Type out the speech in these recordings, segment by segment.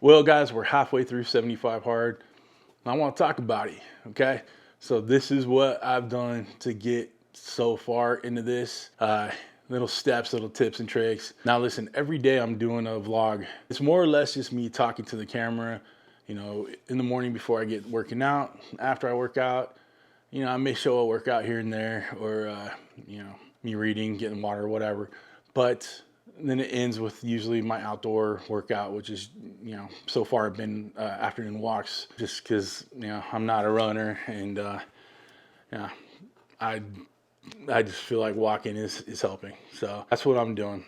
Well, guys, we're halfway through 75 hard. And I want to talk about it, okay? So this is what I've done to get so far into this. Little steps, little tips and tricks. Now listen, every day I'm doing a vlog. It's more or less just me talking to the camera, you know, in the morning before I get working out, after I work out. You know, I may show a workout here and there, or, you know, me reading, getting water, whatever. But then it ends with usually my outdoor workout, which is, you know, so far I've been afternoon walks, just because, you know, I'm not a runner, and yeah, I just feel like walking is helping. So that's what I'm doing.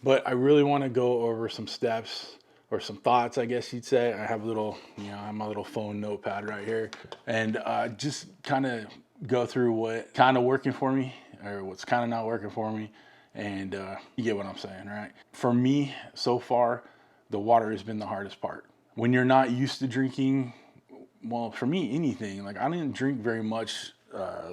But I really want to go over some steps or some thoughts, I guess you'd say. I have a little, you know, I have my little phone notepad right here, and just kind of go through what kind of working for me or what's kind of not working for me. And you get what I'm saying, right? For me, so far, the water has been the hardest part. When you're not used to drinking, well, for me, anything, like I didn't drink very much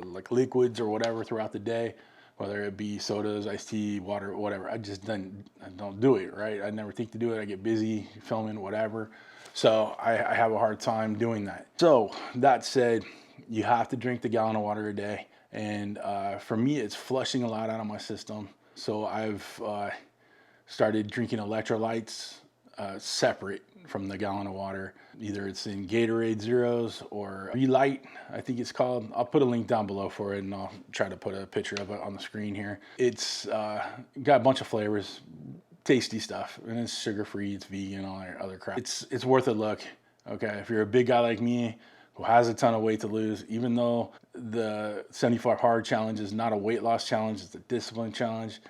like liquids or whatever throughout the day, whether it be sodas, iced tea, water, whatever. I don't do it, right? I never think to do it. I get busy filming, whatever. So I have a hard time doing that. So that said, you have to drink the gallon of water a day. And for me, it's flushing a lot out of my system. So I've started drinking electrolytes separate from the gallon of water. Either it's in Gatorade Zeros or Re-Lyte, I think it's called. I'll put a link down below for it, and I'll try to put a picture of it on the screen here. It's got a bunch of flavors, tasty stuff, and it's sugar-free, it's vegan, all that other crap. It's worth a look, okay? If you're a big guy like me who has a ton of weight to lose, even though the 75 hard challenge is not a weight loss challenge, it's a discipline challenge,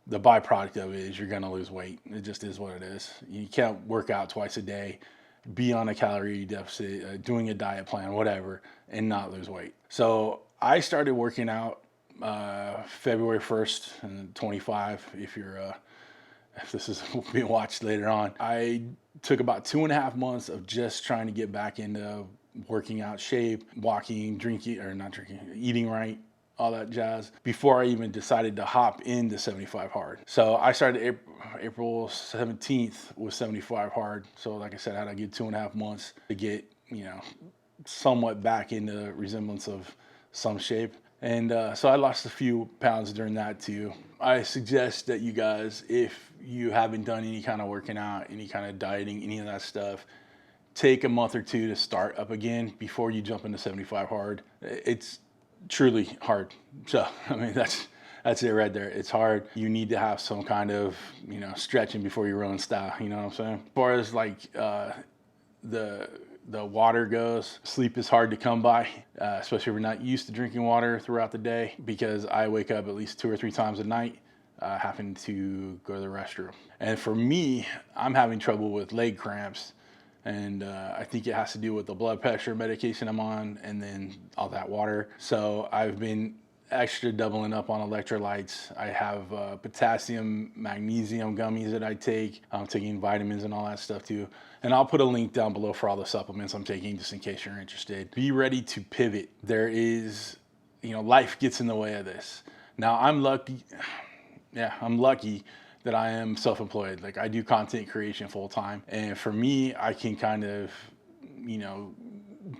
the byproduct of it is you're gonna lose weight. It just is what it is. You can't work out twice a day, be on a calorie deficit, doing a diet plan, whatever, and not lose weight. So I started working out February 1st and 25, if this is being watched later on. I took about 2.5 months of just trying to get back into working out shape, walking, drinking, or not drinking, eating right, all that jazz, before I even decided to hop into 75 hard. So I started April 17th with 75 hard. So like I said, I had a good 2.5 months to get, you know, somewhat back into resemblance of some shape. And so I lost a few pounds during that too. I suggest that you guys, if you haven't done any kind of working out, any kind of dieting, any of that stuff, take a month or two to start up again before you jump into 75 hard. It's truly hard. So, I mean, that's it right there. It's hard. You need to have some kind of, you know, stretching before you run style. You know what I'm saying? As far as like the water goes, sleep is hard to come by, especially if you're not used to drinking water throughout the day, because I wake up at least 2 or 3 times a night having to go to the restroom. And for me, I'm having trouble with leg cramps. And I think it has to do with the blood pressure medication I'm on, and then all that water. So I've been extra doubling up on electrolytes. I have potassium, magnesium gummies that I take. I'm taking vitamins and all that stuff too. And I'll put a link down below for all the supplements I'm taking, just in case you're interested. Be ready to pivot. There is, you know, life gets in the way of this. Now I'm lucky. Yeah, I'm lucky that I am self-employed. Like, I do content creation full time. And for me, I can kind of, you know,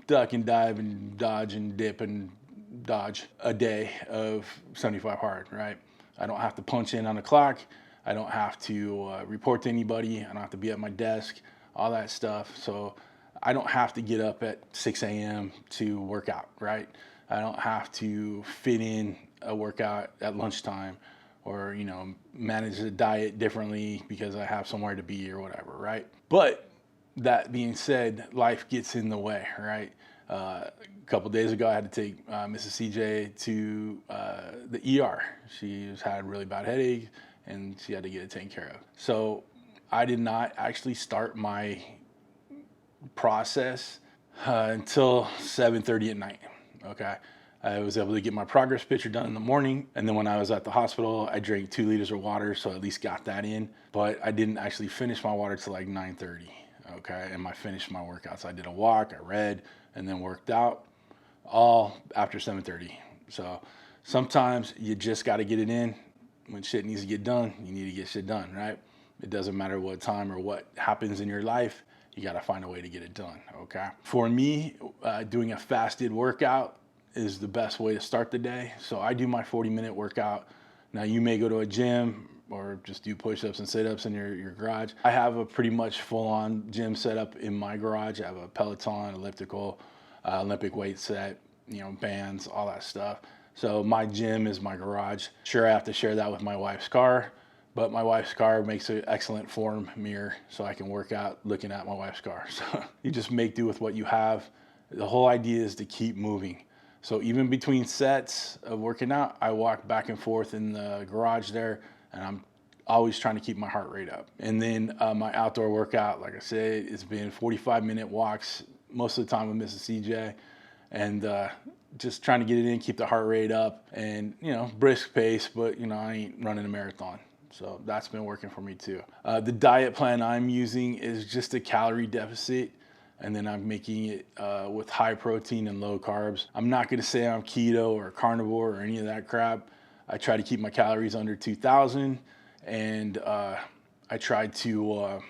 duck and dive and dodge and dip and dodge a day of 75 hard, right? I don't have to punch in on the clock. I don't have to report to anybody. I don't have to be at my desk, all that stuff. So I don't have to get up at 6 a.m. to work out, right? I don't have to fit in a workout at lunchtime, or, you know, manage the diet differently because I have somewhere to be or whatever, right? But that being said, life gets in the way, right? A couple days ago, I had to take Mrs. CJ to the ER. She's had a really bad headache, and she had to get it taken care of. So I did not actually start my process until 7:30 at night, okay? I was able to get my progress picture done in the morning, and then when I was at the hospital, I drank 2 liters of water, so I at least got that in. But I didn't actually finish my water till like 9:30, okay? And I finished my workouts. I did a walk, I read, and then worked out, all after 7:30. So sometimes you just got to get it in. When shit needs to get done, you need to get shit done, right? It doesn't matter what time or what happens in your life. you got to find a way to get it done. Okay. For me, doing a fasted workout is the best way to start the day. So I do my 40-minute workout. Now you may go to a gym or just do push-ups and sit-ups in your garage. I have a pretty much full-on gym setup in my garage. I have a Peloton, elliptical, Olympic weight set, you know, bands, all that stuff. So my gym is my garage. Sure, I have to share that with my wife's car, but my wife's car makes an excellent form mirror, so I can work out looking at my wife's car. So you just make do with what you have. The whole idea is to keep moving. So even between sets of working out, I walk back and forth in the garage there, and I'm always trying to keep my heart rate up. And then my outdoor workout, like I said, it's been 45-minute walks most of the time with Mrs. CJ, and just trying to get it in, keep the heart rate up, and, you know, brisk pace, but, you know, I ain't running a marathon. So that's been working for me too. The diet plan I'm using is just a calorie deficit, and then I'm making it with high protein and low carbs. I'm not gonna say I'm keto or carnivore or any of that crap. I try to keep my calories under 2,000, and I try to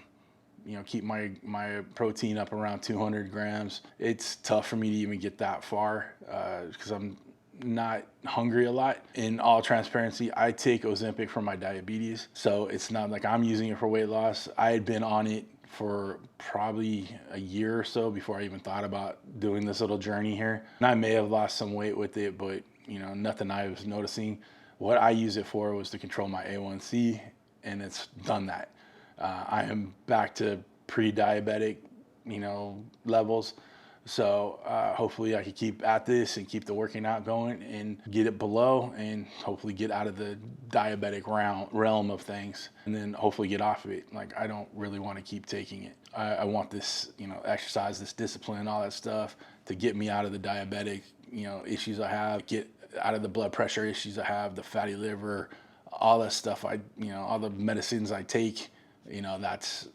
you know, keep my protein up around 200 grams. It's tough for me to even get that far because I'm not hungry a lot. In all transparency, I take Ozempic for my diabetes, so it's not like I'm using it for weight loss. I had been on it for probably a year or so before I even thought about doing this little journey here. And I may have lost some weight with it, but, you know, nothing I was noticing. What I use it for was to control my A1C, and it's done that. I am back to pre-diabetic, you know, levels. So hopefully I can keep at this and keep the working out going and get it below, and hopefully get out of the diabetic realm of things, and then hopefully get off of it. Like, I don't really want to keep taking it. I want this, you know, exercise, this discipline, all that stuff to get me out of the diabetic, you know, issues I have, get out of the blood pressure issues I have, the fatty liver, all that stuff. You know, all the medicines I take, you know, it's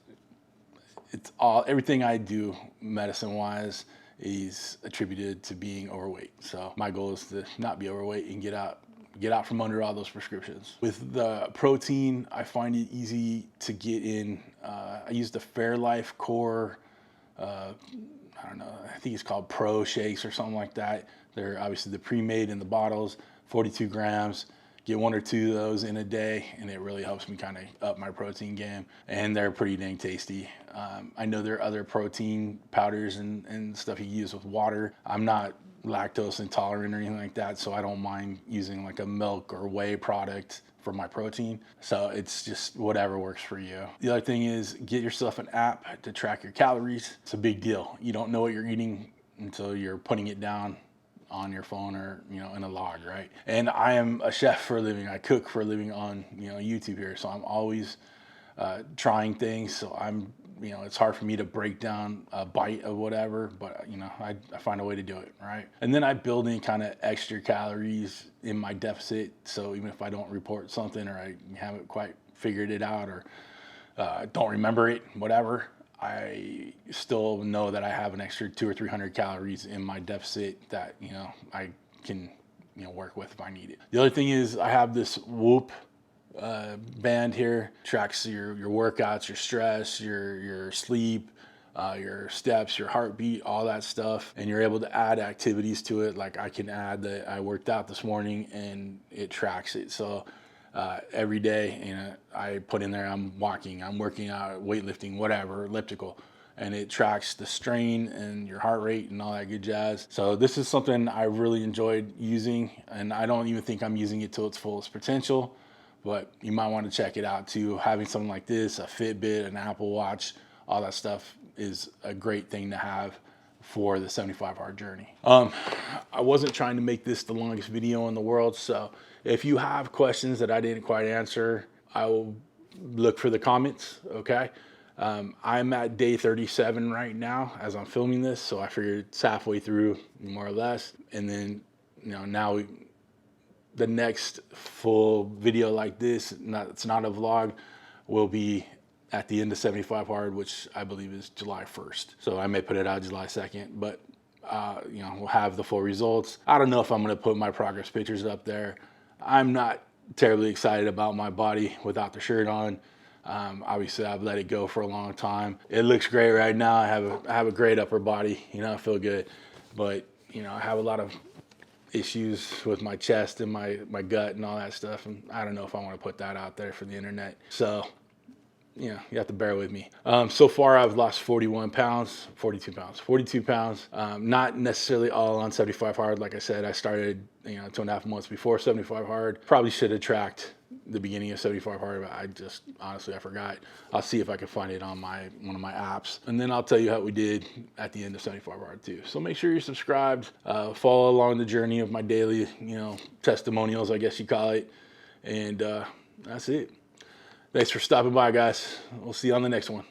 all, everything I do medicine wise is attributed to being overweight. So my goal is to not be overweight and get out from under all those prescriptions. With the protein, I find it easy to get in. I use the Fairlife Core, I don't know, I think it's called Pro Shakes or something like that. They're obviously the pre-made in the bottles, 42 grams. Get 1 or 2 of those in a day, and it really helps me kind of up my protein game. And they're pretty dang tasty. I know there are other protein powders and stuff you use with water. I'm not lactose intolerant or anything like that, so I don't mind using like a milk or whey product for my protein. So it's just whatever works for you. The other thing is, get yourself an app to track your calories. It's a big deal. You don't know what you're eating until you're putting it down on your phone or, you know, in a log, right? And I am a chef for a living. I cook for a living on, you know, YouTube here. So I'm always trying things. So I'm, you know, it's hard for me to break down a bite of whatever, but, you know, I find a way to do it, right? And then I build in kind of extra calories in my deficit. So even if I don't report something, or I haven't quite figured it out, or don't remember it, whatever, I still know that I have an extra 200 or 300 calories in my deficit that, you know, I can, you know, work with if I need it. The other thing is, I have this Whoop band here, tracks your workouts, your stress, your sleep, your steps, your heartbeat, all that stuff, and you're able to add activities to it. Like, I can add that I worked out this morning, and it tracks it. So every day, you know, I put in there, I'm walking, I'm working out, weightlifting, whatever, elliptical, and it tracks the strain and your heart rate and all that good jazz. So this is something I really enjoyed using, and I don't even think I'm using it to its fullest potential, but you might want to check it out too. Having something like this, a Fitbit, an Apple Watch, all that stuff is a great thing to have for the 75-hour journey. I wasn't trying to make this the longest video in the world, so if you have questions that I didn't quite answer, I will look for the comments, okay? I'm at day 37 right now as I'm filming this, so I figured it's halfway through, more or less. And then, you know, the next full video like this, it's not a vlog, will be at the end of 75 hard, which I believe is July 1st. So I may put it out July 2nd, but you know, we'll have the full results. I don't know if I'm gonna put my progress pictures up there. I'm not terribly excited about my body without the shirt on. Obviously, I've let it go for a long time. It looks great right now. I have a great upper body. You know, I feel good, but you know, I have a lot of issues with my chest and my gut and all that stuff, and I don't know if I want to put that out there for the internet. So, you know, you have to bear with me. So far, I've lost 42 pounds. Not necessarily all on 75 hard. Like I said, I started, you know, 2.5 months before 75 hard. Probably should have tracked the beginning of 75 hard, but I just, honestly, I forgot. I'll see if I can find it on one of my apps. And then I'll tell you how we did at the end of 75 hard too. So make sure you're subscribed, follow along the journey of my daily, you know, testimonials, I guess you call it. And that's it. Thanks for stopping by, guys. We'll see you on the next one.